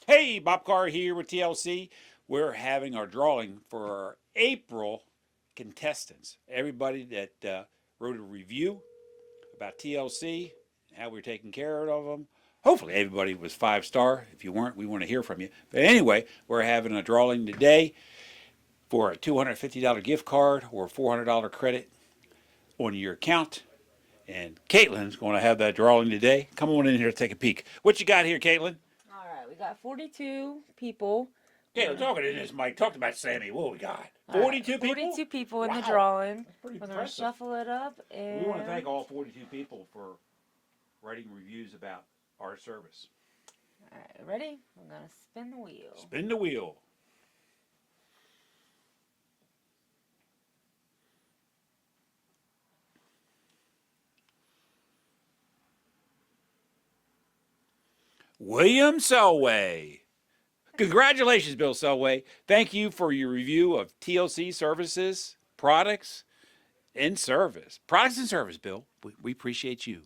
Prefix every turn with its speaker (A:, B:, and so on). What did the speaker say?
A: Hey, Bob Carr here with TLC. We're having our drawing for our April contestants. Everybody that wrote a review about TLC, how we're taking care of them. Hopefully, everybody was 5-star. If you weren't, we want to hear from you. But anyway, we're having a drawing today for a $250 gift card or a $400 credit on your account. And Caitlin's going to have that drawing today. Come on in here to take a peek. What you got here, Caitlin?
B: All right, we got 42 people.
A: Caitlin, talking in this mic. Talk about Sammy. What we got?
B: All right,
A: 42 people?
B: 42 people in the
A: Wow.
B: drawing.
A: That's pretty
B: We're going to
A: impressive.
B: shuffle it up. And
A: We want to thank all 42 people for writing reviews about our service.
B: All right, ready? I'm going to spin the wheel.
A: Spin the wheel. William Selway. Congratulations, Bill Selway. Thank you for your review of TLC services, products, and service. Products and service, Bill. We appreciate you.